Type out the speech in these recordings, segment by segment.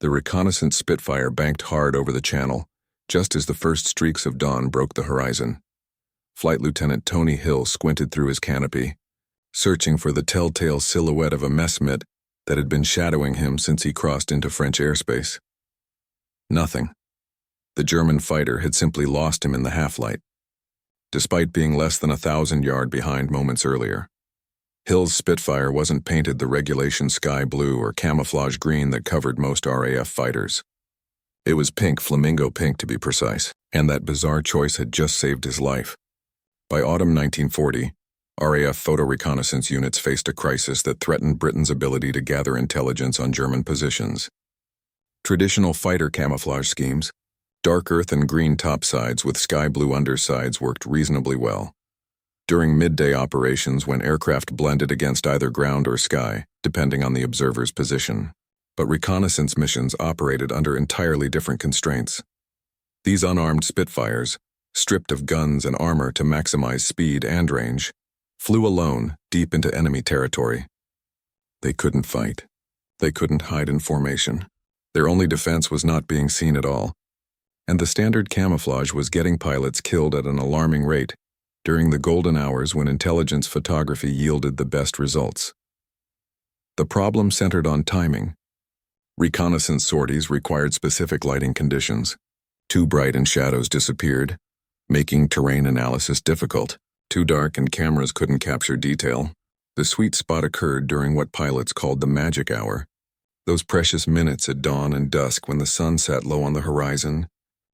The Reconnaissance Spitfire banked hard over the channel, just as the first streaks of dawn broke the horizon. Flight Lieutenant Tony Hill squinted through his canopy, searching for the telltale silhouette of a messmate that had been shadowing him since he crossed into French airspace. Nothing. The German fighter had simply lost him in the half-light, despite being less than 1,000 yards behind moments earlier. Hill's Spitfire wasn't painted the regulation sky blue or camouflage green that covered most RAF fighters. It was pink, flamingo pink to be precise, and that bizarre choice had just saved his life. By autumn 1940, RAF photo reconnaissance units faced a crisis that threatened Britain's ability to gather intelligence on German positions. Traditional fighter camouflage schemes, dark earth and green topsides with sky blue undersides, worked reasonably well during midday operations when aircraft blended against either ground or sky, depending on the observer's position. But reconnaissance missions operated under entirely different constraints. These unarmed Spitfires, stripped of guns and armor to maximize speed and range, flew alone deep into enemy territory. They couldn't fight. They couldn't hide in formation. Their only defense was not being seen at all. And the standard camouflage was getting pilots killed at an alarming rate during the golden hours when intelligence photography yielded the best results. The problem centered on timing. Reconnaissance sorties required specific lighting conditions. Too bright and shadows disappeared, making terrain analysis difficult. Too dark and cameras couldn't capture detail. The sweet spot occurred during what pilots called the magic hour, those precious minutes at dawn and dusk when the sun sat low on the horizon,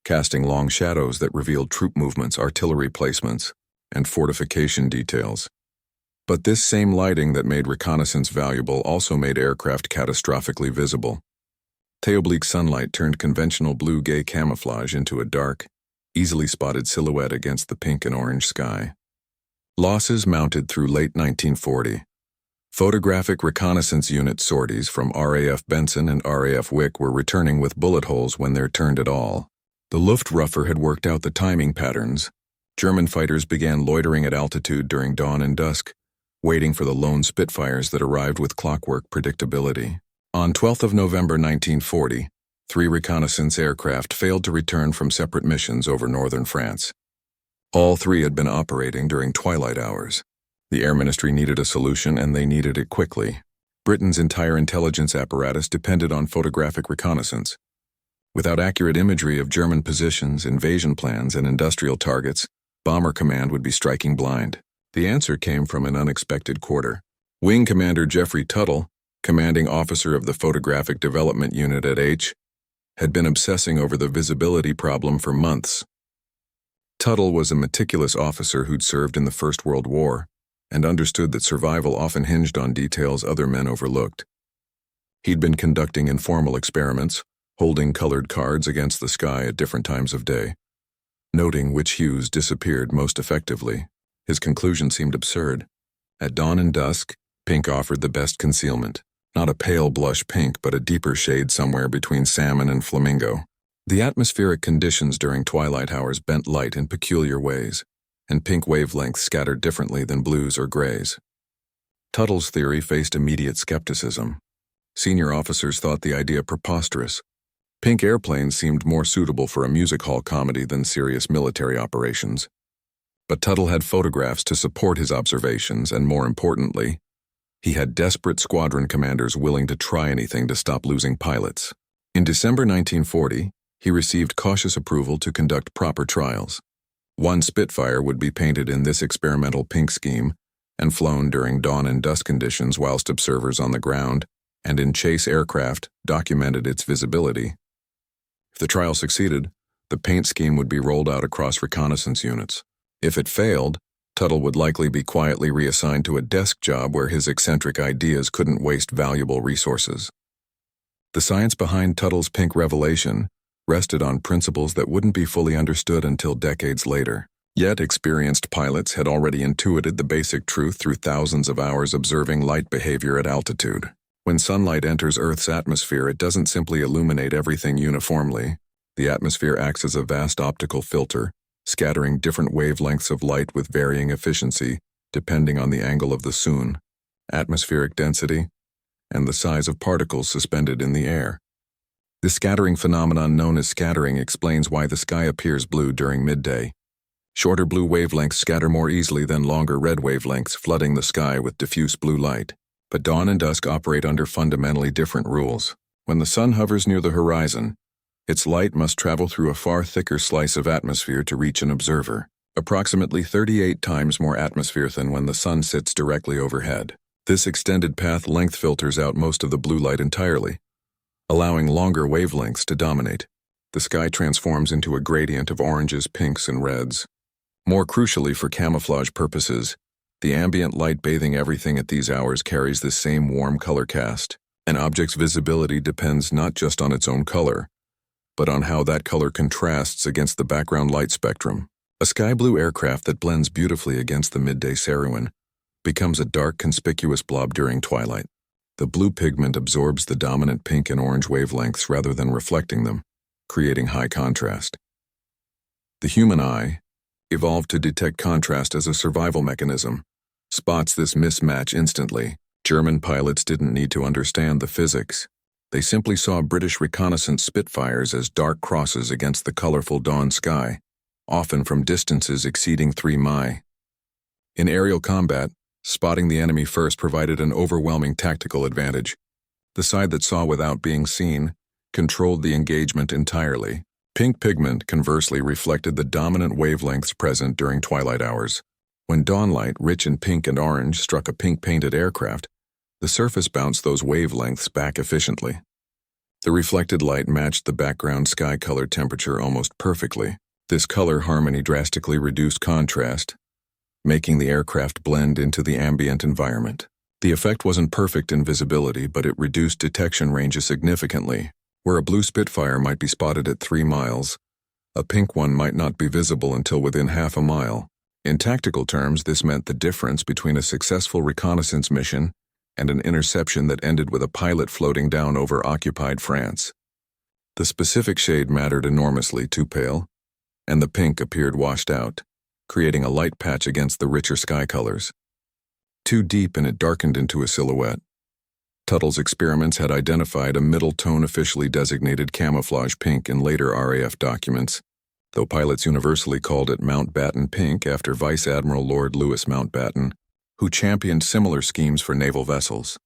casting long shadows that revealed troop movements, artillery placements, and fortification details. But this same lighting that made reconnaissance valuable also made aircraft catastrophically visible. Theoblique sunlight turned conventional blue-gray camouflage into a dark, easily spotted silhouette against the pink and orange sky. Losses mounted through late 1940. Photographic reconnaissance unit sorties from RAF Benson and RAF Wick were returning with bullet holes when they're turned at all. The Luftwaffe had worked out the timing patterns. German fighters began loitering at altitude during dawn and dusk, waiting for the lone Spitfires that arrived with clockwork predictability. On 12th of November 1940, 3 reconnaissance aircraft failed to return from separate missions over northern France. All 3 had been operating during twilight hours. The Air Ministry needed a solution, and they needed it quickly. Britain's entire intelligence apparatus depended on photographic reconnaissance. Without accurate imagery of German positions, invasion plans, and industrial targets, Bomber Command would be striking blind. The answer came from an unexpected quarter. Wing Commander Geoffrey Tuttle, commanding officer of the Photographic Development Unit at H, had been obsessing over the visibility problem for months. Tuttle was a meticulous officer who'd served in the First World War and understood that survival often hinged on details other men overlooked. He'd been conducting informal experiments, holding colored cards against the sky at different times of day, noting which hues disappeared most effectively. His conclusion seemed absurd. At dawn and dusk, pink offered the best concealment. Not a pale blush pink, but a deeper shade somewhere between salmon and flamingo. The atmospheric conditions during twilight hours bent light in peculiar ways, and pink wavelengths scattered differently than blues or grays. Tuttle's theory faced immediate skepticism. Senior officers thought the idea preposterous. Pink airplanes seemed more suitable for a music hall comedy than serious military operations. But Tuttle had photographs to support his observations, and more importantly, he had desperate squadron commanders willing to try anything to stop losing pilots. In December 1940, he received cautious approval to conduct proper trials. 1 Spitfire would be painted in this experimental pink scheme and flown during dawn and dusk conditions whilst observers on the ground and in chase aircraft documented its visibility. If the trial succeeded, the paint scheme would be rolled out across reconnaissance units. If it failed, Tuttle would likely be quietly reassigned to a desk job where his eccentric ideas couldn't waste valuable resources. The science behind Tuttle's pink revelation rested on principles that wouldn't be fully understood until decades later. Yet experienced pilots had already intuited the basic truth through thousands of hours observing light behavior at altitude. When sunlight enters Earth's atmosphere, it doesn't simply illuminate everything uniformly. The atmosphere acts as a vast optical filter, scattering different wavelengths of light with varying efficiency, depending on the angle of the sun, atmospheric density, and the size of particles suspended in the air. The scattering phenomenon known as scattering explains why the sky appears blue during midday. Shorter blue wavelengths scatter more easily than longer red wavelengths, flooding the sky with diffuse blue light. But dawn and dusk operate under fundamentally different rules. When the sun hovers near the horizon, its light must travel through a far thicker slice of atmosphere to reach an observer, approximately 38 times more atmosphere than when the sun sits directly overhead. This extended path length filters out most of the blue light entirely, allowing longer wavelengths to dominate. The sky transforms into a gradient of oranges, pinks, and reds. More crucially, for camouflage purposes, the ambient light bathing everything at these hours carries this same warm color cast. An object's visibility depends not just on its own color, but on how that color contrasts against the background light spectrum. A sky blue aircraft that blends beautifully against the midday cerumen becomes a dark, conspicuous blob during twilight. The blue pigment absorbs the dominant pink and orange wavelengths rather than reflecting them, creating high contrast. The human eye, evolved to detect contrast as a survival mechanism, spots this mismatch instantly. German pilots didn't need to understand the physics. They simply saw British Reconnaissance Spitfires as dark crosses against the colorful dawn sky, often from distances exceeding 3 mi. In aerial combat, spotting the enemy first provided an overwhelming tactical advantage. The side that saw without being seen controlled the engagement entirely. Pink pigment, conversely, reflected the dominant wavelengths present during twilight hours. When dawnlight, rich in pink and orange, struck a pink-painted aircraft, the surface bounced those wavelengths back efficiently. The reflected light matched the background sky color temperature almost perfectly. This color harmony drastically reduced contrast, making the aircraft blend into the ambient environment. The effect wasn't perfect in visibility, but it reduced detection ranges significantly. Where a blue Spitfire might be spotted at 3 miles, a pink one might not be visible until within half a mile. In tactical terms, this meant the difference between a successful reconnaissance mission and an interception that ended with a pilot floating down over occupied France. The specific shade mattered enormously. Too pale, and the pink appeared washed out, creating a light patch against the richer sky colors. Too deep, and it darkened into a silhouette. Tuttle's experiments had identified a middle tone officially designated camouflage pink in later RAF documents, though pilots universally called it Mountbatten Pink after Vice Admiral Lord Louis Mountbatten, who championed similar schemes for naval vessels.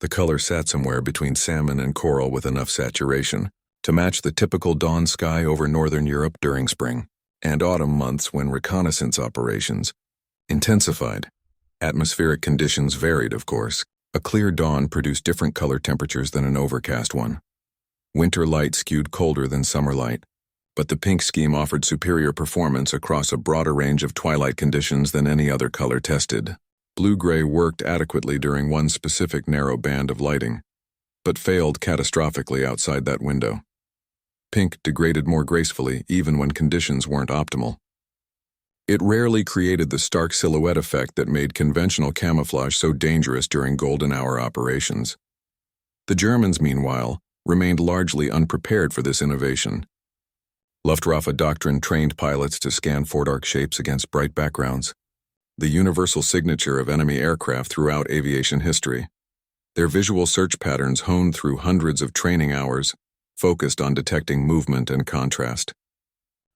The color sat somewhere between salmon and coral with enough saturation to match the typical dawn sky over northern Europe during spring and autumn months when reconnaissance operations intensified. Atmospheric conditions varied, of course. A clear dawn produced different color temperatures than an overcast one. Winter light skewed colder than summer light, but the pink scheme offered superior performance across a broader range of twilight conditions than any other color tested. Blue-gray worked adequately during one specific narrow band of lighting, but failed catastrophically outside that window. Pink degraded more gracefully even when conditions weren't optimal. It rarely created the stark silhouette effect that made conventional camouflage so dangerous during golden hour operations. The Germans, meanwhile, remained largely unprepared for this innovation. Luftwaffe doctrine trained pilots to scan for dark shapes against bright backgrounds, the universal signature of enemy aircraft throughout aviation history. Their visual search patterns, honed through hundreds of training hours, focused on detecting movement and contrast.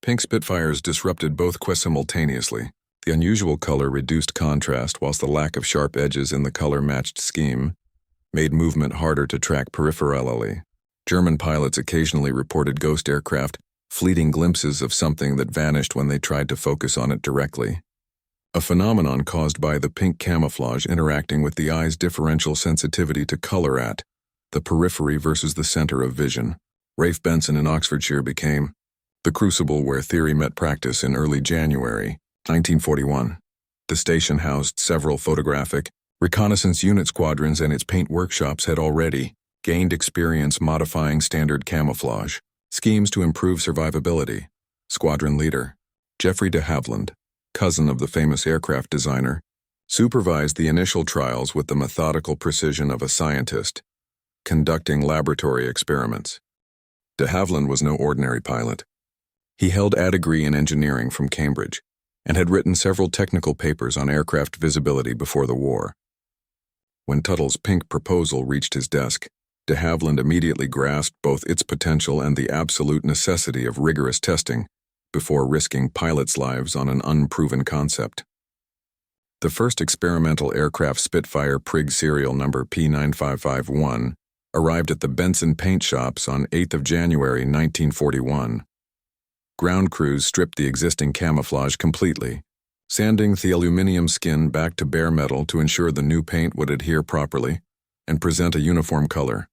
Pink Spitfires disrupted both quests simultaneously. The unusual color reduced contrast, whilst the lack of sharp edges in the color-matched scheme made movement harder to track peripherally. German pilots occasionally reported ghost aircraft, fleeting glimpses of something that vanished when they tried to focus on it directly. A phenomenon caused by the pink camouflage interacting with the eye's differential sensitivity to color at the periphery versus the center of vision. Rafe Benson in Oxfordshire became the crucible where theory met practice in early January 1941. The station housed several photographic reconnaissance unit squadrons, and its paint workshops had already gained experience modifying standard camouflage schemes to improve survivability. Squadron leader Geoffrey de Havilland, cousin of the famous aircraft designer, supervised the initial trials with the methodical precision of a scientist conducting laboratory experiments. De Havilland was no ordinary pilot. He held a degree in engineering from Cambridge and had written several technical papers on aircraft visibility before the war. When Tuttle's pink proposal reached his desk, De Havilland immediately grasped both its potential and the absolute necessity of rigorous testing before risking pilots' lives on an unproven concept. The first experimental aircraft Spitfire Prig serial number P9551 arrived at the Benson paint shops on 8 January 1941. Ground crews stripped the existing camouflage completely, sanding the aluminum skin back to bare metal to ensure the new paint would adhere properly and present a uniform color.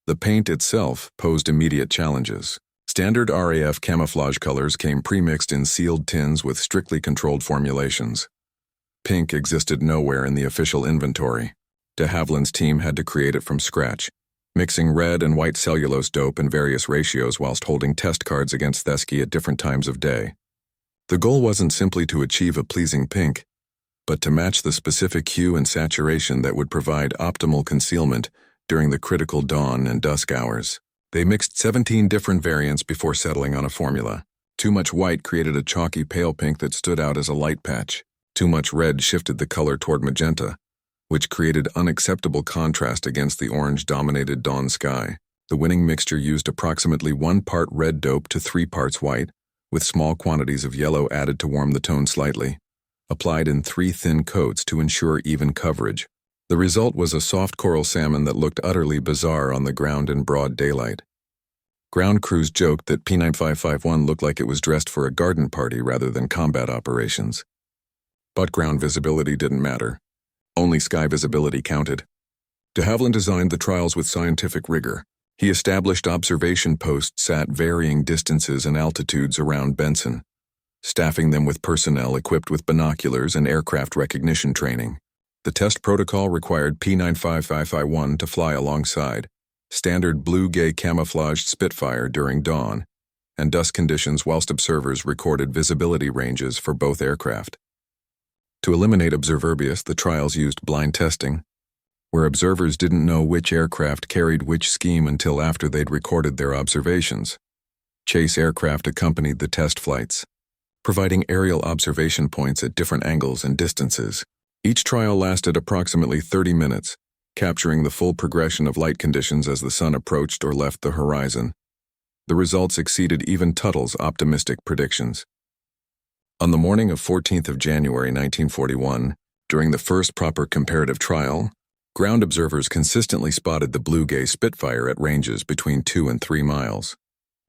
The paint itself posed immediate challenges. Standard RAF camouflage colors came pre-mixed in sealed tins with strictly controlled formulations. Pink existed nowhere in the official inventory. De Havilland's team had to create it from scratch, mixing red and white cellulose dope in various ratios whilst holding test cards against Thesky at different times of day. The goal wasn't simply to achieve a pleasing pink, but to match the specific hue and saturation that would provide optimal concealment during the critical dawn and dusk hours. They mixed 17 different variants before settling on a formula. Too much white created a chalky pale pink that stood out as a light patch. Too much red shifted the color toward magenta, which created unacceptable contrast against the orange-dominated dawn sky. The winning mixture used approximately 1 part red dope to 3 parts white, with small quantities of yellow added to warm the tone slightly, applied in 3 thin coats to ensure even coverage. The result was a soft coral salmon that looked utterly bizarre on the ground in broad daylight. Ground crews joked that P9551 looked like it was dressed for a garden party rather than combat operations. But ground visibility didn't matter. Only sky visibility counted. De Havilland designed the trials with scientific rigor. He established observation posts at varying distances and altitudes around Benson, staffing them with personnel equipped with binoculars and aircraft recognition training. The test protocol required P9551 to fly alongside standard blue-gay camouflaged Spitfire during dawn and dusk conditions whilst observers recorded visibility ranges for both aircraft. To eliminate observerbias, the trials used blind testing, where observers didn't know which aircraft carried which scheme until after they'd recorded their observations. Chase aircraft accompanied the test flights, providing aerial observation points at different angles and distances. Each trial lasted approximately 30 minutes, capturing the full progression of light conditions as the sun approached or left the horizon. The results exceeded even Tuttle's optimistic predictions. On the morning of 14th January 1941, during the first proper comparative trial, ground observers consistently spotted the blue-gay Spitfire at ranges between 2 and 3 miles,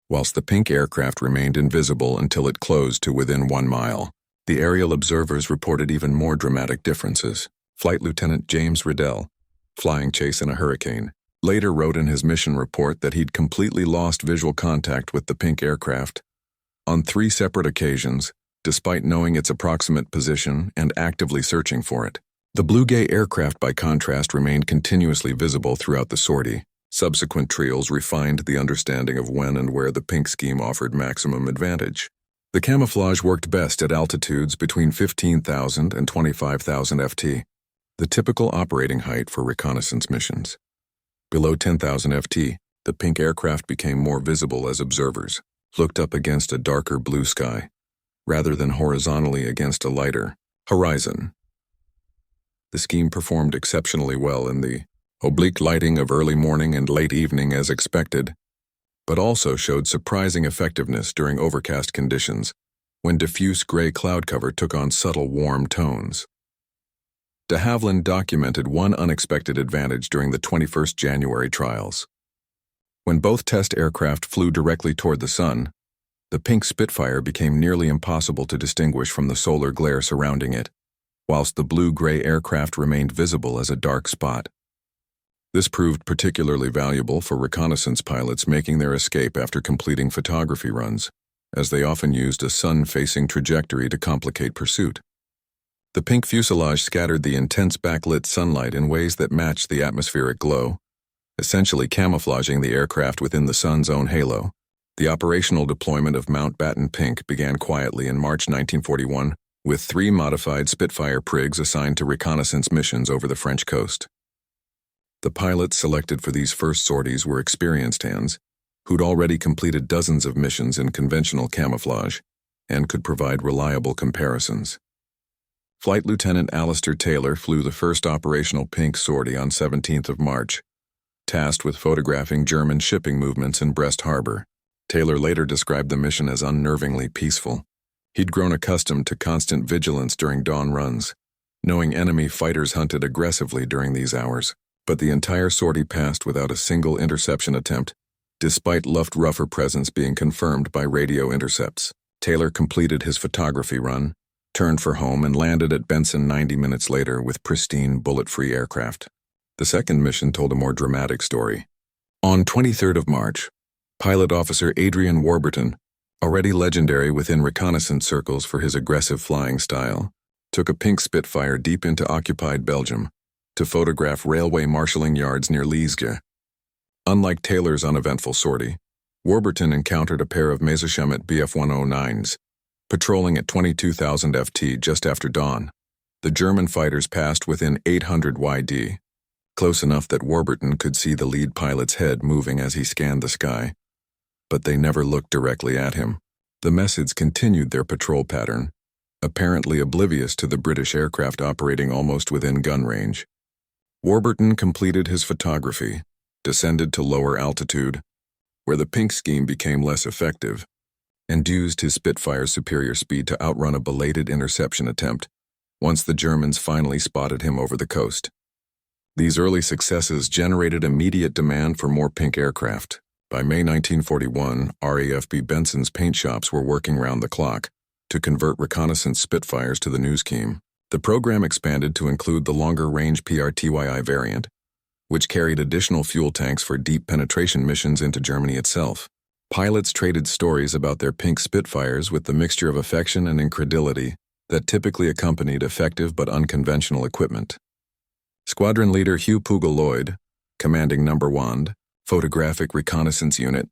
whilst the pink aircraft remained invisible until it closed to within 1 mile. The aerial observers reported even more dramatic differences. Flight Lieutenant James Riddell, flying chase in a hurricane, later wrote in his mission report that he'd completely lost visual contact with the pink aircraft on 3 separate occasions, despite knowing its approximate position and actively searching for it. The blue-gay aircraft, by contrast, remained continuously visible throughout the sortie. Subsequent trials refined the understanding of when and where the pink scheme offered maximum advantage. The camouflage worked best at altitudes between 15,000 and 25,000 ft, the typical operating height for reconnaissance missions. Below 10,000 ft, the pink aircraft became more visible as observers looked up against a darker blue sky, rather than horizontally against a lighter horizon. The scheme performed exceptionally well in the oblique lighting of early morning and late evening as expected, but also showed surprising effectiveness during overcast conditions when diffuse gray cloud cover took on subtle warm tones. De Havilland documented one unexpected advantage during the 21st January trials. When both test aircraft flew directly toward the sun, the pink Spitfire became nearly impossible to distinguish from the solar glare surrounding it, whilst the blue-gray aircraft remained visible as a dark spot. This proved particularly valuable for reconnaissance pilots making their escape after completing photography runs, as they often used a sun-facing trajectory to complicate pursuit. The pink fuselage scattered the intense backlit sunlight in ways that matched the atmospheric glow, essentially camouflaging the aircraft within the sun's own halo. The operational deployment of Mountbatten Pink began quietly in March 1941, with 3 modified Spitfire prigs assigned to reconnaissance missions over the French coast. The pilots selected for these first sorties were experienced hands, who'd already completed dozens of missions in conventional camouflage, and could provide reliable comparisons. Flight Lieutenant Alistair Taylor flew the first operational pink sortie on 17th March, tasked with photographing German shipping movements in Brest Harbor. Taylor later described the mission as unnervingly peaceful. He'd grown accustomed to constant vigilance during dawn runs, knowing enemy fighters hunted aggressively during these hours. But the entire sortie passed without a single interception attempt, despite Luftwaffe presence being confirmed by radio intercepts. Taylor completed his photography run, turned for home, and landed at Benson 90 minutes later with pristine, bullet-free aircraft. The second mission told a more dramatic story. On 23rd of March, pilot officer Adrian Warburton, already legendary within reconnaissance circles for his aggressive flying style, took a pink Spitfire deep into occupied Belgium to photograph railway marshalling yards near Liège. Unlike Taylor's uneventful sortie, Warburton encountered a pair of Messerschmitt Bf-109s, patrolling at 22,000 ft just after dawn. The German fighters passed within 800 YD, close enough that Warburton could see the lead pilot's head moving as he scanned the sky. But they never looked directly at him. The Messids continued their patrol pattern, apparently oblivious to the British aircraft operating almost within gun range. Warburton completed his photography, descended to lower altitude, where the pink scheme became less effective, and used his Spitfire's superior speed to outrun a belated interception attempt once the Germans finally spotted him over the coast. These early successes generated immediate demand for more pink aircraft. By May 1941, RAFB Benson's paint shops were working round the clock to convert reconnaissance Spitfires to the new scheme. The program expanded to include the longer-range PRTYI variant, which carried additional fuel tanks for deep penetration missions into Germany itself. Pilots traded stories about their pink Spitfires with the mixture of affection and incredulity that typically accompanied effective but unconventional equipment. Squadron leader Hugh Pugal-Lloyd, commanding No. 1, Photographic Reconnaissance Unit,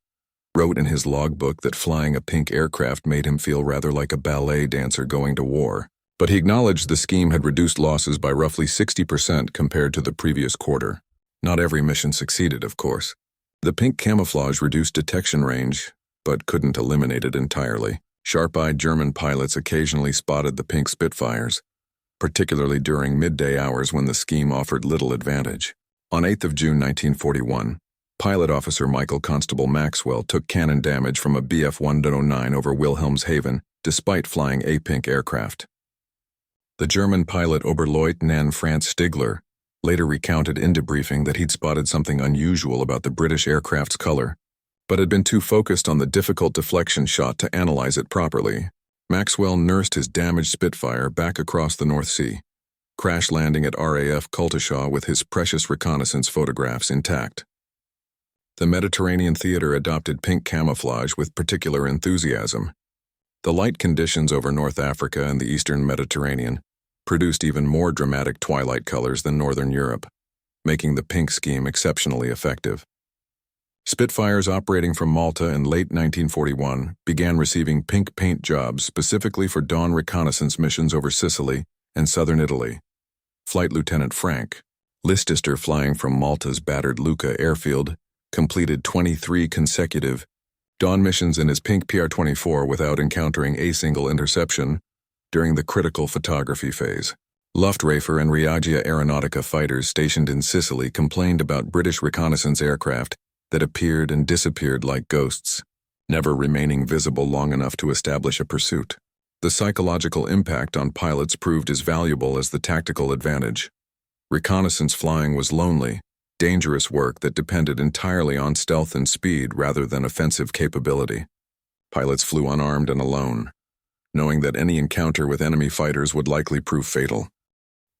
wrote in his logbook that flying a pink aircraft made him feel rather like a ballet dancer going to war. But he acknowledged the scheme had reduced losses by roughly 60% compared to the previous quarter. Not every mission succeeded, of course. The pink camouflage reduced detection range, but couldn't eliminate it entirely. Sharp-eyed German pilots occasionally spotted the pink Spitfires, particularly during midday hours when the scheme offered little advantage. On 8th of June 1941, pilot officer Michael Constable Maxwell took cannon damage from a Bf-109 over Wilhelmshaven despite flying a pink aircraft. The German pilot Oberleutnant Franz Stigler later recounted in debriefing that he'd spotted something unusual about the British aircraft's color, but had been too focused on the difficult deflection shot to analyze it properly. Maxwell nursed his damaged Spitfire back across the North Sea, crash landing at RAF Cultashaw with his precious reconnaissance photographs intact. The Mediterranean theater adopted pink camouflage with particular enthusiasm. The light conditions over North Africa and the eastern Mediterranean produced even more dramatic twilight colors than Northern Europe, making the pink scheme exceptionally effective. Spitfires operating from Malta in late 1941 began receiving pink paint jobs specifically for dawn reconnaissance missions over Sicily and southern Italy. Flight Lieutenant Frank Listister, flying from Malta's battered Lucca airfield, completed 23 consecutive dawn missions in his pink PR-24 without encountering a single interception during the critical photography phase. Luftwaffe and Regia Aeronautica fighters stationed in Sicily complained about British reconnaissance aircraft that appeared and disappeared like ghosts, never remaining visible long enough to establish a pursuit. The psychological impact on pilots proved as valuable as the tactical advantage. Reconnaissance flying was lonely, dangerous work that depended entirely on stealth and speed rather than offensive capability. Pilots flew unarmed and alone, knowing that any encounter with enemy fighters would likely prove fatal.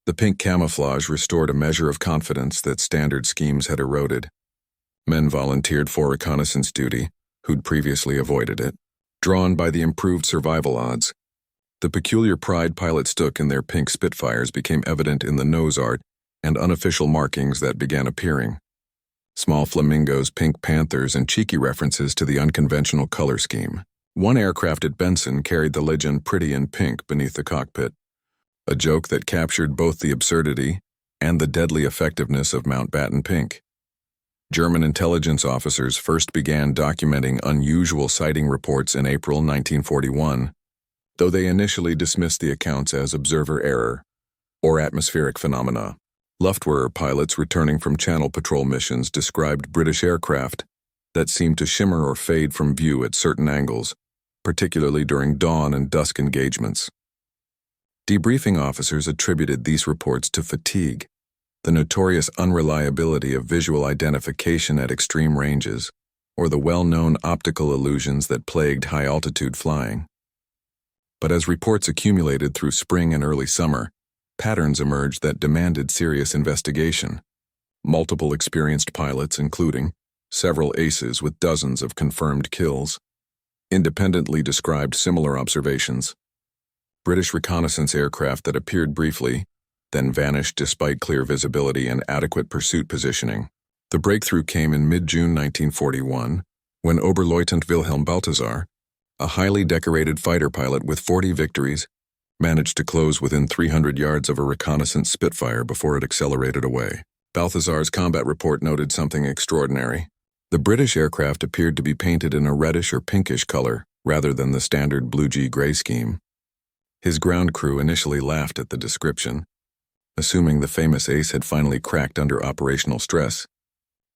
The pink camouflage restored a measure of confidence that standard schemes had eroded. Men volunteered for reconnaissance duty, who'd previously avoided it, drawn by the improved survival odds. The peculiar pride pilots took in their pink Spitfires became evident in the nose art and unofficial markings that began appearing. Small flamingos, pink panthers, and cheeky references to the unconventional color scheme. One aircraft at Benson carried the legend "Pretty in Pink" beneath the cockpit, a joke that captured both the absurdity and the deadly effectiveness of Mountbatten Pink. German intelligence officers first began documenting unusual sighting reports in April 1941, though they initially dismissed the accounts as observer error or atmospheric phenomena. Luftwaffe pilots returning from Channel Patrol missions described British aircraft that seemed to shimmer or fade from view at certain angles, particularly during dawn and dusk engagements. Debriefing officers attributed these reports to fatigue, the notorious unreliability of visual identification at extreme ranges, or the well-known optical illusions that plagued high-altitude flying. But as reports accumulated through spring and early summer, patterns emerged that demanded serious investigation. Multiple experienced pilots, including several aces with dozens of confirmed kills, independently described similar observations. British reconnaissance aircraft that appeared briefly, then vanished despite clear visibility and adequate pursuit positioning. The breakthrough came in mid-June 1941, when Oberleutnant Wilhelm Balthasar, a highly decorated fighter pilot with 40 victories, managed to close within 300 yards of a reconnaissance Spitfire before it accelerated away. Balthasar's combat report noted something extraordinary. The British aircraft appeared to be painted in a reddish or pinkish color, rather than the standard blue-gray scheme. His ground crew initially laughed at the description, assuming the famous ace had finally cracked under operational stress.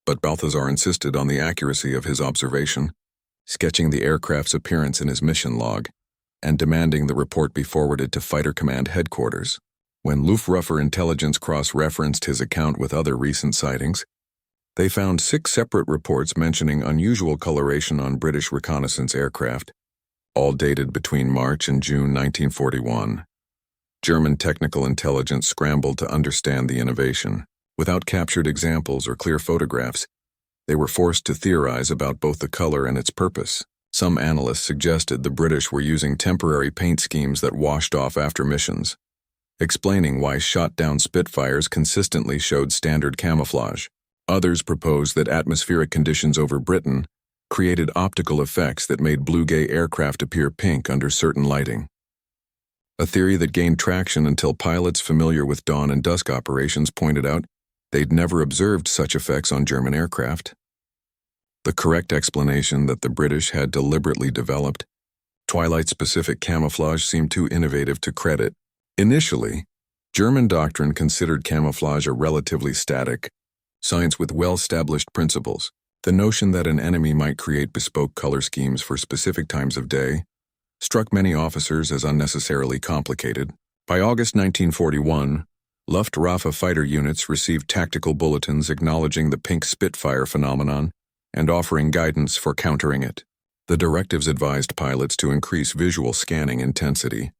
But Balthasar insisted on the accuracy of his observation, sketching the aircraft's appearance in his mission log, and demanding the report be forwarded to Fighter Command headquarters. When Luftwaffe intelligence cross-referenced his account with other recent sightings, they found 6 separate reports mentioning unusual coloration on British reconnaissance aircraft, all dated between March and June 1941. German technical intelligence scrambled to understand the innovation. Without captured examples or clear photographs, they were forced to theorize about both the color and its purpose. Some analysts suggested the British were using temporary paint schemes that washed off after missions, explaining why shot-down Spitfires consistently showed standard camouflage. Others proposed that atmospheric conditions over Britain created optical effects that made blue-gray aircraft appear pink under certain lighting. A theory that gained traction until pilots familiar with dawn and dusk operations pointed out they'd never observed such effects on German aircraft. The correct explanation that the British had deliberately developed twilight-specific camouflage seemed too innovative to credit. Initially, German doctrine considered camouflage a relatively static science with well-established principles. The notion that an enemy might create bespoke color schemes for specific times of day struck many officers as unnecessarily complicated. By August 1941, Luftwaffe fighter units received tactical bulletins acknowledging the pink Spitfire phenomenon and offering guidance for countering it. The directives advised pilots to increase visual scanning intensity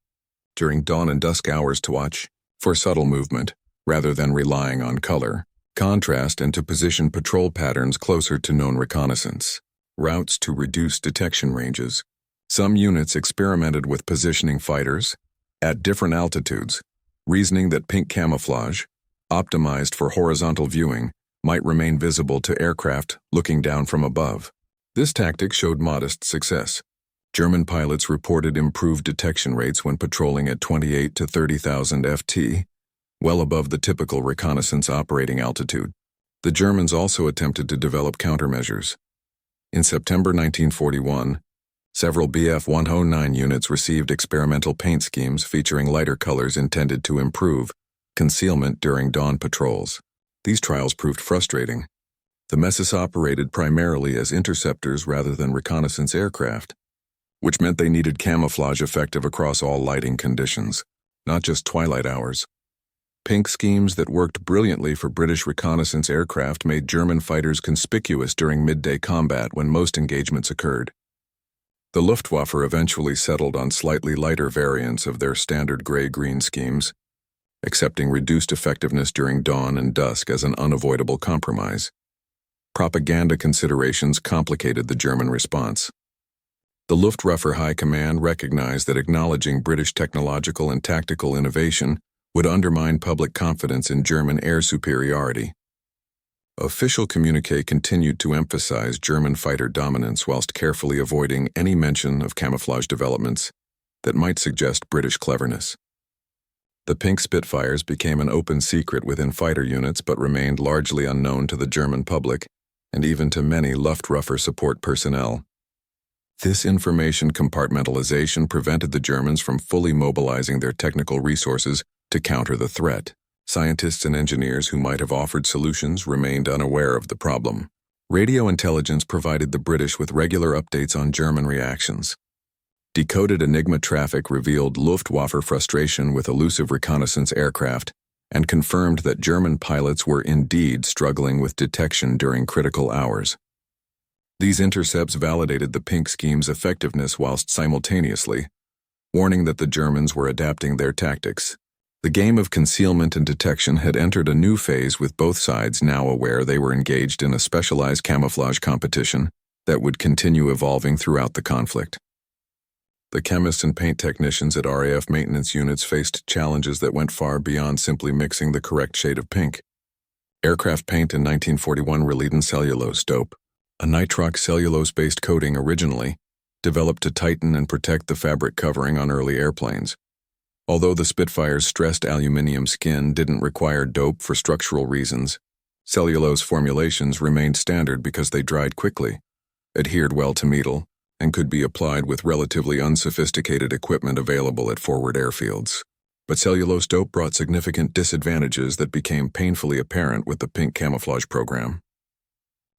during dawn and dusk hours to watch for subtle movement, rather than relying on color, contrast, and to position patrol patterns closer to known reconnaissance routes to reduce detection ranges. Some units experimented with positioning fighters at different altitudes, reasoning that pink camouflage, optimized for horizontal viewing, might remain visible to aircraft looking down from above. This tactic showed modest success. German pilots reported improved detection rates when patrolling at 28 to 30,000 ft, well above the typical reconnaissance operating altitude. The Germans also attempted to develop countermeasures. In September 1941, several Bf 109 units received experimental paint schemes featuring lighter colors intended to improve concealment during dawn patrols. These trials proved frustrating. The Messes operated primarily as interceptors rather than reconnaissance aircraft, which meant they needed camouflage effective across all lighting conditions, not just twilight hours. Pink schemes that worked brilliantly for British reconnaissance aircraft made German fighters conspicuous during midday combat when most engagements occurred. The Luftwaffe eventually settled on slightly lighter variants of their standard gray-green schemes, accepting reduced effectiveness during dawn and dusk as an unavoidable compromise. Propaganda considerations complicated the German response. The Luftwaffe High Command recognized that acknowledging British technological and tactical innovation would undermine public confidence in German air superiority. Official communiqué continued to emphasize German fighter dominance whilst carefully avoiding any mention of camouflage developments that might suggest British cleverness. The pink Spitfires became an open secret within fighter units but remained largely unknown to the German public and even to many Luftwaffe support personnel. This information compartmentalization prevented the Germans from fully mobilizing their technical resources to counter the threat. Scientists and engineers who might have offered solutions remained unaware of the problem. Radio intelligence provided the British with regular updates on German reactions. Decoded Enigma traffic revealed Luftwaffe frustration with elusive reconnaissance aircraft and confirmed that German pilots were indeed struggling with detection during critical hours. These intercepts validated the Pink scheme's effectiveness whilst simultaneously warning that the Germans were adapting their tactics. The game of concealment and detection had entered a new phase, with both sides now aware they were engaged in a specialized camouflage competition that would continue evolving throughout the conflict. The chemists and paint technicians at RAF maintenance units faced challenges that went far beyond simply mixing the correct shade of pink. Aircraft paint in 1941 relied on cellulose dope, a nitrox cellulose-based coating originally developed to tighten and protect the fabric covering on early airplanes. Although the Spitfire's stressed aluminium skin didn't require dope for structural reasons, cellulose formulations remained standard because they dried quickly, adhered well to metal, and could be applied with relatively unsophisticated equipment available at forward airfields. But cellulose dope brought significant disadvantages that became painfully apparent with the pink camouflage program.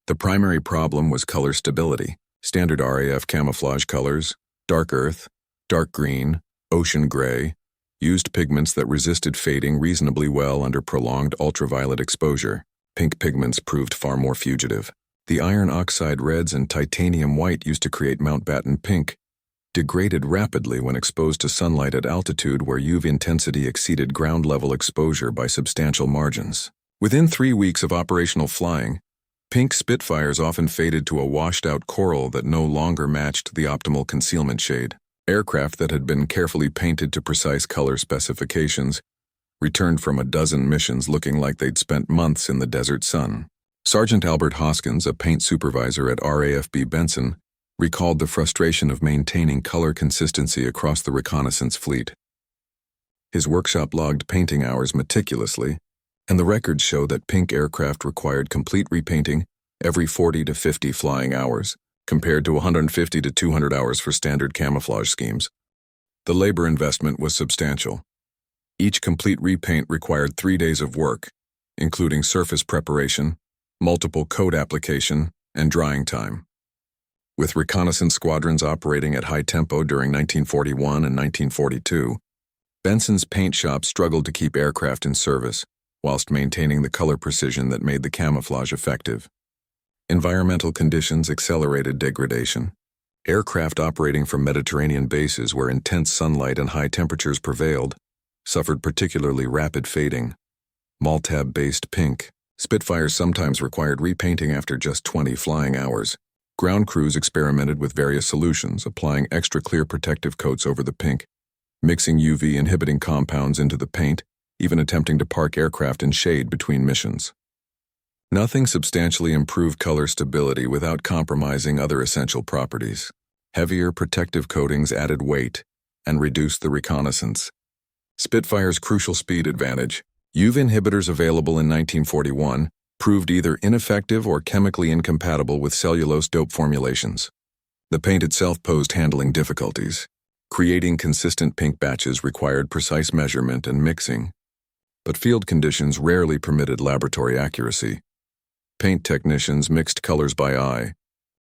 The primary problem was color stability. Standard RAF camouflage colors, dark earth, dark green, ocean gray, used pigments that resisted fading reasonably well under prolonged ultraviolet exposure. Pink pigments proved far more fugitive. The iron oxide reds and titanium white used to create Mountbatten Pink degraded rapidly when exposed to sunlight at altitude where UV intensity exceeded ground-level exposure by substantial margins. Within 3 weeks of operational flying, Pink Spitfires often faded to a washed-out coral that no longer matched the optimal concealment shade. Aircraft that had been carefully painted to precise color specifications returned from a dozen missions looking like they'd spent months in the desert sun. Sergeant Albert Hoskins, a paint supervisor at RAFB Benson, recalled the frustration of maintaining color consistency across the reconnaissance fleet. His workshop logged painting hours meticulously, and the records show that pink aircraft required complete repainting every 40 to 50 flying hours, compared to 150 to 200 hours for standard camouflage schemes. The labor investment was substantial. Each complete repaint required 3 days of work, including surface preparation, multiple coat application, and drying time. With reconnaissance squadrons operating at high tempo during 1941 and 1942, Benson's paint shop struggled to keep aircraft in service, whilst maintaining the color precision that made the camouflage effective. Environmental conditions accelerated degradation. Aircraft operating from Mediterranean bases where intense sunlight and high temperatures prevailed suffered particularly rapid fading. Maltab-based pink, Spitfires sometimes required repainting after just 20 flying hours. Ground crews experimented with various solutions, applying extra clear protective coats over the pink, mixing UV-inhibiting compounds into the paint, even attempting to park aircraft in shade between missions. Nothing substantially improved color stability without compromising other essential properties. Heavier protective coatings added weight and reduced the reconnaissance. Spitfire's crucial speed advantage, UV inhibitors available in 1941, proved either ineffective or chemically incompatible with cellulose dope formulations. The paint itself posed handling difficulties. Creating consistent pink batches required precise measurement and mixing, but field conditions rarely permitted laboratory accuracy. Paint technicians mixed colors by eye,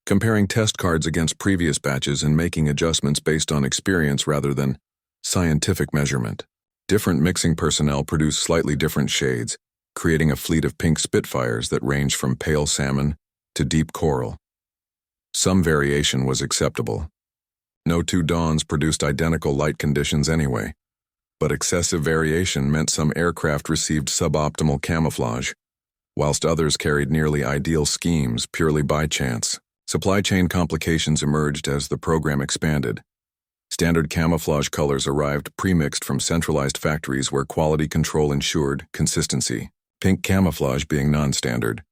comparing test cards against previous batches and making adjustments based on experience rather than scientific measurement. Different mixing personnel produced slightly different shades, creating a fleet of pink Spitfires that ranged from pale salmon to deep coral. Some variation was acceptable. No two dawns produced identical light conditions anyway, but excessive variation meant some aircraft received suboptimal camouflage, whilst others carried nearly ideal schemes purely by chance. Supply chain complications emerged as the program expanded. Standard camouflage colors arrived pre-mixed from centralized factories where quality control ensured consistency. Pink camouflage, being non-standard,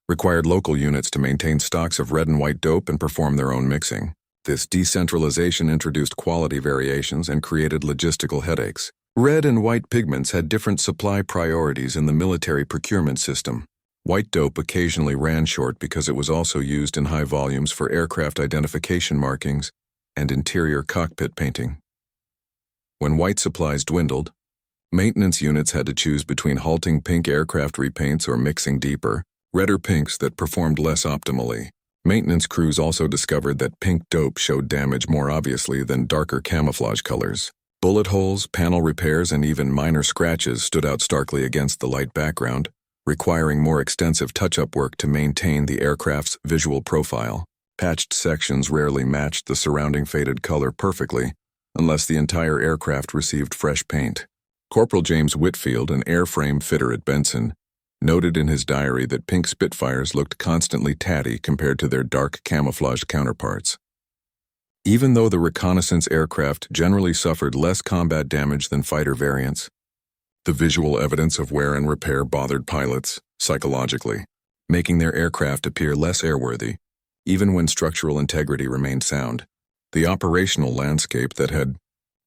required local units to maintain stocks of red and white dope and perform their own mixing. This decentralization introduced quality variations and created logistical headaches. Red and white pigments had different supply priorities in the military procurement system. White dope occasionally ran short because it was also used in high volumes for aircraft identification markings and interior cockpit painting. When white supplies dwindled, Maintenance units had to choose between halting pink aircraft repaints or mixing deeper, redder pinks that performed less optimally. Maintenance crews also discovered that pink dope showed damage more obviously than darker camouflage colors. Bullet holes, panel repairs, and even minor scratches stood out starkly against the light background, requiring more extensive touch-up work to maintain the aircraft's visual profile. Patched sections rarely matched the surrounding faded color perfectly, unless the entire aircraft received fresh paint. Corporal James Whitfield, an airframe fitter at Benson, noted in his diary that pink Spitfires looked constantly tatty compared to their dark camouflaged counterparts. Even though the reconnaissance aircraft generally suffered less combat damage than fighter variants, the visual evidence of wear and repair bothered pilots psychologically, making their aircraft appear less airworthy, even when structural integrity remained sound. The operational landscape that had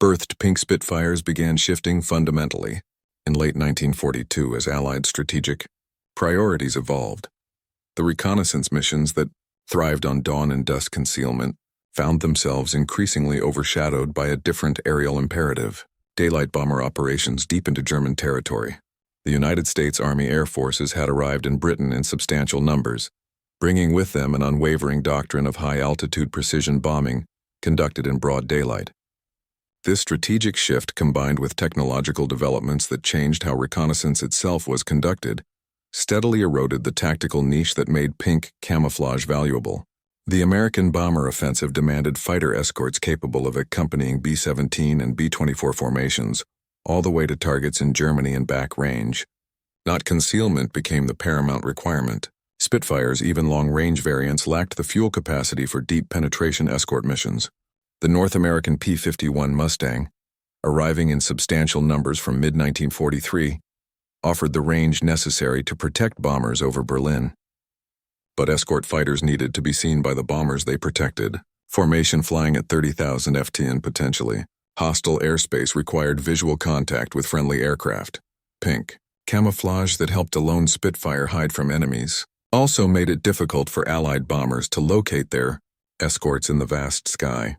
birthed pink Spitfires began shifting fundamentally in late 1942 as Allied strategic priorities evolved. The reconnaissance missions that thrived on dawn and dusk concealment found themselves increasingly overshadowed by a different aerial imperative. Daylight bomber operations deep into German territory. The United States Army Air Forces had arrived in Britain in substantial numbers, bringing with them an unwavering doctrine of high-altitude precision bombing conducted in broad daylight. This strategic shift, combined with technological developments that changed how reconnaissance itself was conducted, steadily eroded the tactical niche that made pink camouflage valuable. The American bomber offensive demanded fighter escorts capable of accompanying B-17 and B-24 formations, all the way to targets in Germany and back range. Not concealment became the paramount requirement. Spitfire's even long-range variants lacked the fuel capacity for deep penetration escort missions. The North American P-51 Mustang, arriving in substantial numbers from mid-1943, offered the range necessary to protect bombers over Berlin. But escort fighters needed to be seen by the bombers they protected. Formation flying at 30,000 ft and potentially hostile airspace required visual contact with friendly aircraft. Pink camouflage that helped a lone Spitfire hide from enemies also made it difficult for Allied bombers to locate their escorts in the vast sky.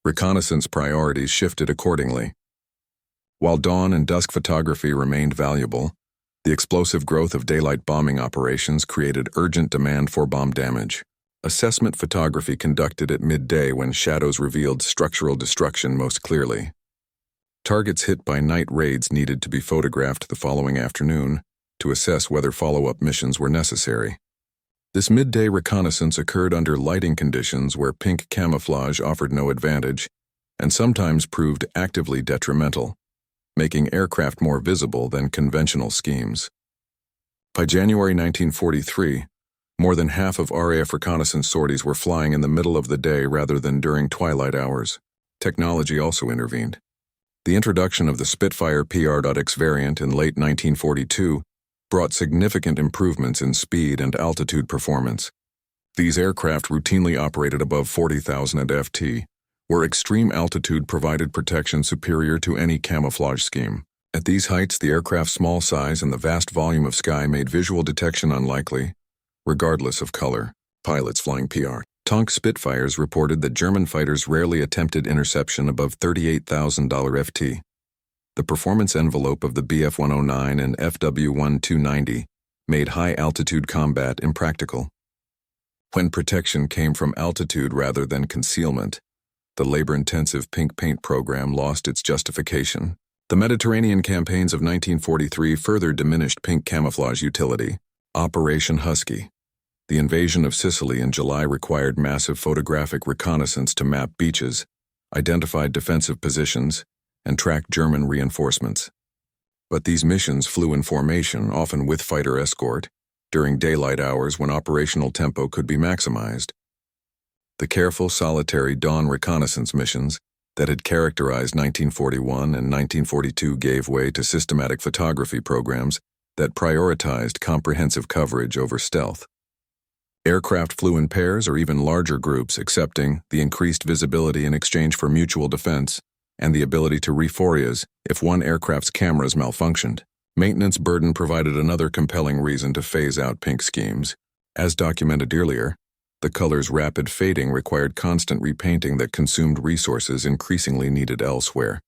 Reconnaissance priorities shifted accordingly. While dawn and dusk photography remained valuable, the explosive growth of daylight bombing operations created urgent demand for bomb damage. Assessment photography conducted at midday when shadows revealed structural destruction most clearly. Targets hit by night raids needed to be photographed the following afternoon to assess whether follow-up missions were necessary. This midday reconnaissance occurred under lighting conditions where pink camouflage offered no advantage and sometimes proved actively detrimental, making aircraft more visible than conventional schemes. By January 1943, more than half of RAF reconnaissance sorties were flying in the middle of the day rather than during twilight hours. Technology also intervened. The introduction of the Spitfire PR.X variant in late 1942 brought significant improvements in speed and altitude performance. These aircraft routinely operated above 40,000 at FT, where extreme altitude provided protection superior to any camouflage scheme. At these heights, the aircraft's small size and the vast volume of sky made visual detection unlikely, regardless of color. Pilots flying PR. Tonk Spitfires reported that German fighters rarely attempted interception above $38,000 FT. The performance envelope of the Bf-109 and FW-1290 made high-altitude combat impractical. When protection came from altitude rather than concealment, the labor-intensive pink paint program lost its justification. The Mediterranean campaigns of 1943 further diminished pink camouflage utility. Operation Husky. The invasion of Sicily in July required massive photographic reconnaissance to map beaches, identify defensive positions, and track German reinforcements. But these missions flew in formation, often with fighter escort, during daylight hours when operational tempo could be maximized. The careful, solitary dawn reconnaissance missions that had characterized 1941 and 1942 gave way to systematic photography programs that prioritized comprehensive coverage over stealth. Aircraft flew in pairs or even larger groups, accepting the increased visibility in exchange for mutual defense and the ability to reforias if one aircraft's cameras malfunctioned. Maintenance burden provided another compelling reason to phase out pink schemes. As documented earlier, the color's rapid fading required constant repainting that consumed resources increasingly needed elsewhere.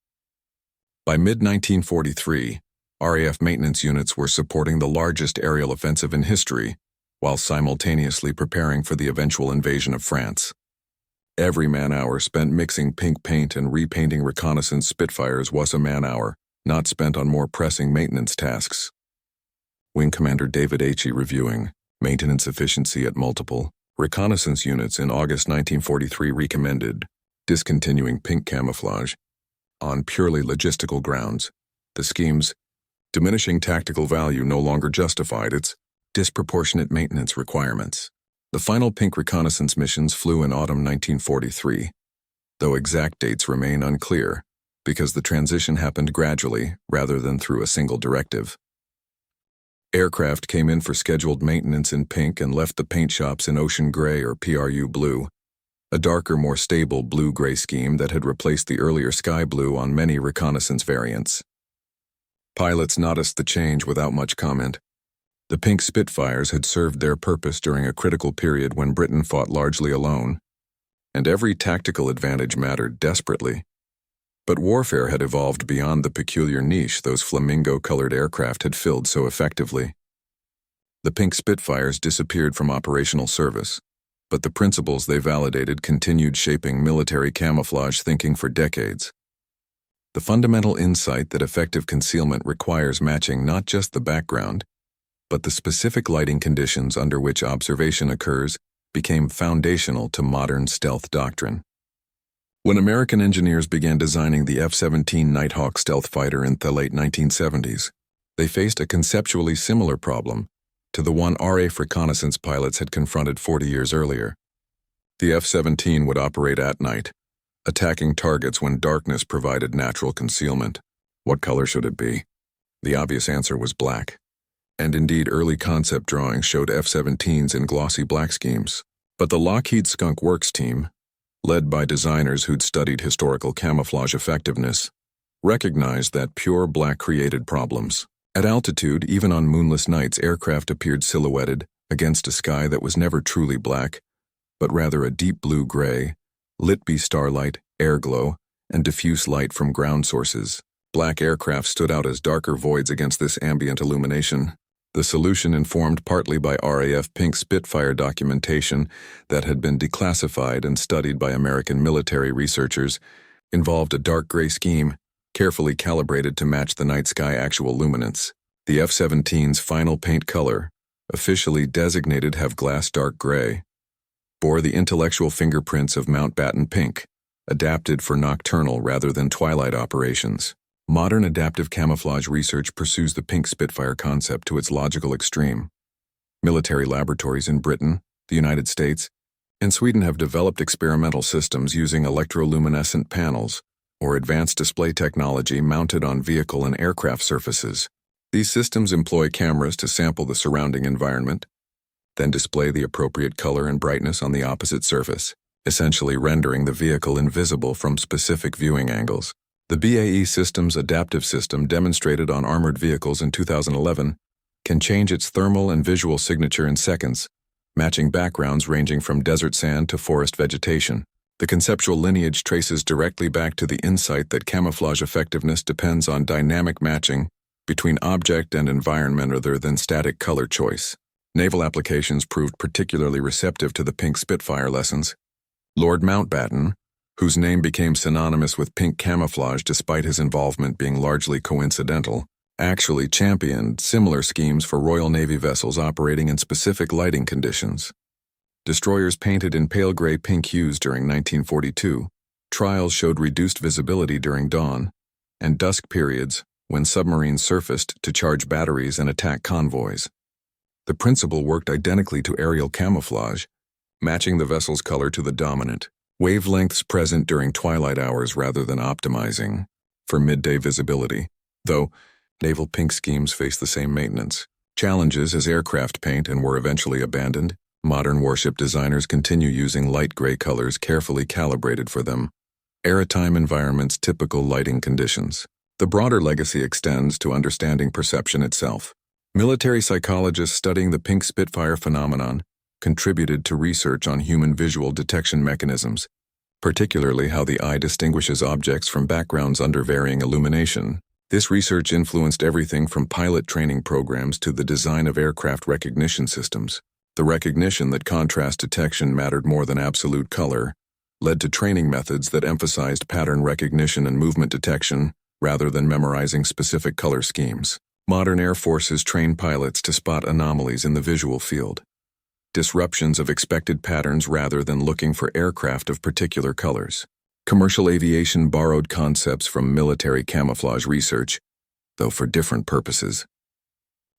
By mid-1943, RAF maintenance units were supporting the largest aerial offensive in history, while simultaneously preparing for the eventual invasion of France. Every man-hour spent mixing pink paint and repainting Reconnaissance Spitfires was a man-hour, not spent on more pressing maintenance tasks. Wing Commander David H. reviewing maintenance efficiency at multiple reconnaissance units in August 1943 recommended discontinuing pink camouflage on purely logistical grounds. The scheme's diminishing tactical value no longer justified its disproportionate maintenance requirements. The final pink reconnaissance missions flew in autumn 1943, though exact dates remain unclear because the transition happened gradually rather than through a single directive. Aircraft came in for scheduled maintenance in pink and left the paint shops in ocean gray or PRU blue, a darker, more stable blue-gray scheme that had replaced the earlier sky blue on many reconnaissance variants. Pilots noticed the change without much comment. The pink Spitfires had served their purpose during a critical period when Britain fought largely alone, and every tactical advantage mattered desperately. But warfare had evolved beyond the peculiar niche those flamingo-colored aircraft had filled so effectively. The pink Spitfires disappeared from operational service, but the principles they validated continued shaping military camouflage thinking for decades. The fundamental insight that effective concealment requires matching not just the background, but the specific lighting conditions under which observation occurs became foundational to modern stealth doctrine. When American engineers began designing the F-17 Nighthawk stealth fighter in the late 1970s, they faced a conceptually similar problem to the one RAF reconnaissance pilots had confronted 40 years earlier. The F-17 would operate at night, attacking targets when darkness provided natural concealment. What color should it be? The obvious answer was black. And indeed, early concept drawings showed F-17s in glossy black schemes. But the Lockheed Skunk Works team, led by designers who'd studied historical camouflage effectiveness, recognized that pure black created problems. At altitude, even on moonless nights, aircraft appeared silhouetted against a sky that was never truly black, but rather a deep blue-gray, lit by starlight, airglow, and diffuse light from ground sources. Black aircraft stood out as darker voids against this ambient illumination. The solution, informed partly by RAF Pink Spitfire documentation that had been declassified and studied by American military researchers, involved a dark gray scheme, carefully calibrated to match the night sky actual luminance. The F-17's final paint color, officially designated have glass dark gray, bore the intellectual fingerprints of Mountbatten Pink, adapted for nocturnal rather than twilight operations. Modern adaptive camouflage research pursues the pink Spitfire concept to its logical extreme. Military laboratories in Britain, the United States, and Sweden have developed experimental systems using electroluminescent panels or advanced display technology mounted on vehicle and aircraft surfaces. These systems employ cameras to sample the surrounding environment, then display the appropriate color and brightness on the opposite surface, essentially rendering the vehicle invisible from specific viewing angles. The BAE Systems adaptive system demonstrated on armored vehicles in 2011 can change its thermal and visual signature in seconds, matching backgrounds ranging from desert sand to forest vegetation. The conceptual lineage traces directly back to the insight that camouflage effectiveness depends on dynamic matching between object and environment rather than static color choice. Naval applications proved particularly receptive to the pink Spitfire lessons. Lord Mountbatten, whose name became synonymous with pink camouflage despite his involvement being largely coincidental, actually championed similar schemes for Royal Navy vessels operating in specific lighting conditions. Destroyers painted in pale gray pink hues during 1942, trials showed reduced visibility during dawn and dusk periods when submarines surfaced to charge batteries and attack convoys. The principle worked identically to aerial camouflage, matching the vessel's color to the dominant wavelengths present during twilight hours rather than optimizing for midday visibility, though naval pink schemes face the same maintenance challenges as aircraft paint and were eventually abandoned. Modern warship designers continue using light gray colors carefully calibrated for them. Airtime environments, typical lighting conditions. The broader legacy extends to understanding perception itself. Military psychologists studying the pink Spitfire phenomenon contributed to research on human visual detection mechanisms, particularly how the eye distinguishes objects from backgrounds under varying illumination. This research influenced everything from pilot training programs to the design of aircraft recognition systems. The recognition that contrast detection mattered more than absolute color led to training methods that emphasized pattern recognition and movement detection rather than memorizing specific color schemes. Modern air forces train pilots to spot anomalies in the visual field, disruptions of expected patterns rather than looking for aircraft of particular colors. Commercial aviation borrowed concepts from military camouflage research, though for different purposes.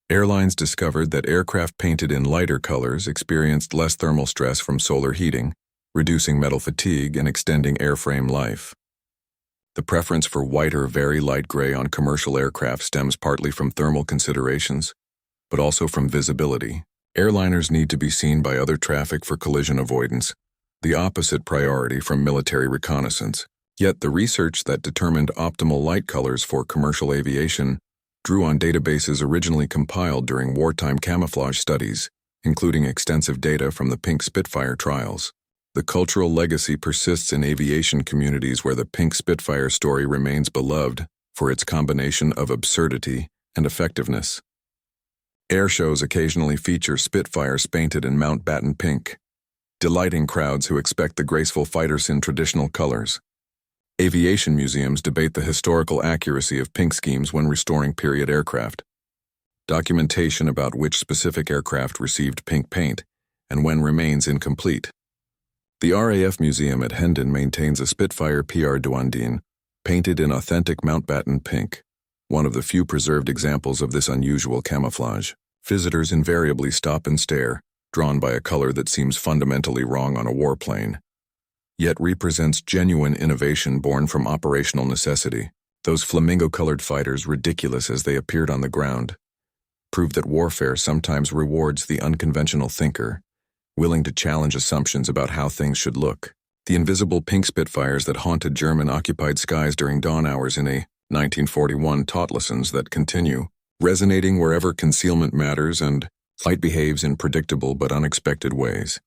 Airlines discovered that aircraft painted in lighter colors experienced less thermal stress from solar heating, reducing metal fatigue and extending airframe life. The preference for white or very light gray on commercial aircraft stems partly from thermal considerations, but also from visibility. Airliners need to be seen by other traffic for collision avoidance, the opposite priority from military reconnaissance. Yet the research that determined optimal light colors for commercial aviation drew on databases originally compiled during wartime camouflage studies, including extensive data from the Pink Spitfire trials. The cultural legacy persists in aviation communities where the Pink Spitfire story remains beloved for its combination of absurdity and effectiveness. Air shows occasionally feature Spitfires painted in Mountbatten pink, delighting crowds who expect the graceful fighters in traditional colors. Aviation museums debate the historical accuracy of pink schemes when restoring period aircraft. Documentation about which specific aircraft received pink paint and when remains incomplete. The RAF Museum at Hendon maintains a Spitfire PR Douandine, painted in authentic Mountbatten pink, one of the few preserved examples of this unusual camouflage. Visitors invariably stop and stare, drawn by a color that seems fundamentally wrong on a warplane, yet represents genuine innovation born from operational necessity. Those flamingo-colored fighters, ridiculous as they appeared on the ground, prove that warfare sometimes rewards the unconventional thinker, willing to challenge assumptions about how things should look. The invisible pink Spitfires that haunted German-occupied skies during dawn hours in a 1941 taught lessons that continue, resonating wherever concealment matters and flight behaves in predictable but unexpected ways.